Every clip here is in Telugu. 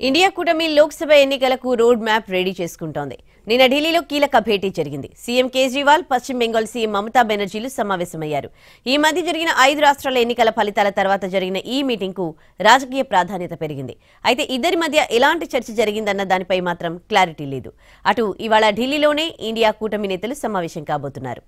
ఇండియా కూటమి లోక్సభ ఎన్నికలకు రోడ్ మ్యాప్ రెడీ చేసుకుంటోంది. నిన్న ఢిల్లీలో కీలక భేటీ జరిగింది. సీఎం కేజ్రీవాల్, పశ్చిమ బెంగాల్ సీఎం మమతా బెనర్జీలు సమావేశమయ్యారు. ఈ మధ్య జరిగిన 5 రాష్ట్రాల ఎన్నికల ఫలితాల తర్వాత జరిగిన ఈ మీటింగ్కు రాజకీయ ప్రాధాన్యత పెరిగింది. అయితే ఇద్దరి మధ్య ఎలాంటి చర్చ జరిగిందన్న దానిపై మాత్రం క్లారిటీ లేదు. అటు ఇవాళ ఢిల్లీలోనే ఇండియా కూటమి నేతలు సమావేశం కాబోతున్నారు.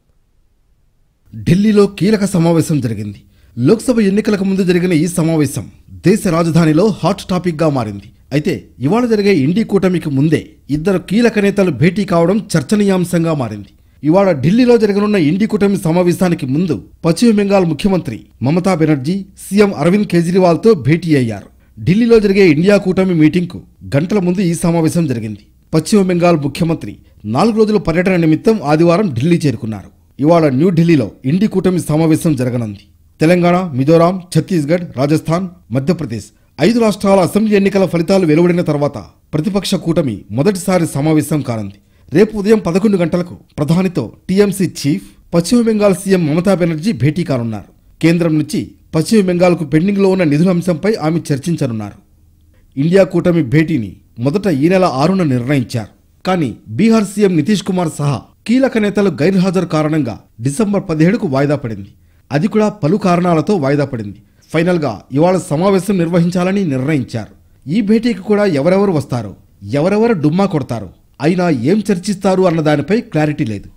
ఢిల్లీలో కీలక సమావేశం జరిగింది. లోక్సభ ఎన్నికలకు ముందు జరిగిన ఈ సమావేశం దేశ రాజధానిలో హాట్ టాపిక్ గా మారింది. అయితే ఇవాళ జరిగే ఇండి కూటమికి ముందే ఇద్దరు కీలక నేతలు భేటీ కావడం చర్చనీయాంశంగా మారింది. ఇవాళ ఢిల్లీలో జరగనున్న ఇండి కూటమి సమావేశానికి ముందు పశ్చిమ బెంగాల్ ముఖ్యమంత్రి మమతా బెనర్జీ సీఎం అరవింద్ కేజ్రీవాల్ తో భేటీ అయ్యారు. ఢిల్లీలో జరిగే ఇండియా కూటమి మీటింగ్ కు గంటల ముందు ఈ సమావేశం జరిగింది. పశ్చిమ బెంగాల్ ముఖ్యమంత్రి 4 రోజుల పర్యటన నిమిత్తం ఆదివారం ఢిల్లీ చేరుకున్నారు. ఇవాళ న్యూఢిల్లీలో ఇండి కూటమి సమావేశం జరగనుంది. తెలంగాణ, మిజోరాం, ఛత్తీస్గఢ్, రాజస్థాన్, మధ్యప్రదేశ్ 5 రాష్ట్రాల అసెంబ్లీ ఎన్నికల ఫలితాలు వెలువడిన తర్వాత ప్రతిపక్ష కూటమి మొదటిసారి సమావేశం కానుంది. రేపు ఉదయం 11 గంటలకు ప్రధానితో టీఎంసీ చీఫ్, పశ్చిమ బెంగాల్ సీఎం మమతా బెనర్జీ భేటీ కానున్నారు. కేంద్రం నుంచి పశ్చిమ బెంగాల్కు పెండింగ్లో ఉన్న నిధుల అంశంపై ఆమె చర్చించనున్నారు. ఇండియా కూటమి భేటీని మొదట ఈ నెల 6న నిర్ణయించారు. కానీ బీహార్ సీఎం నితీష్ కుమార్ సహా కీలక నేతలు గైర్హాజరు కారణంగా డిసెంబర్ 17కు వాయిదా పడింది. అది కూడా పలు కారణాలతో వాయిదా పడింది. ఫైనల్గా ఇవాళ సమావేశం నిర్వహించాలని నిర్ణయించారు. ఈ భేటీకి కూడా ఎవరెవరు వస్తారు, ఎవరెవరు డుమ్మా కొడతారు, అయినా ఏం చర్చిస్తారు అన్న దానిపై క్లారిటీ లేదు.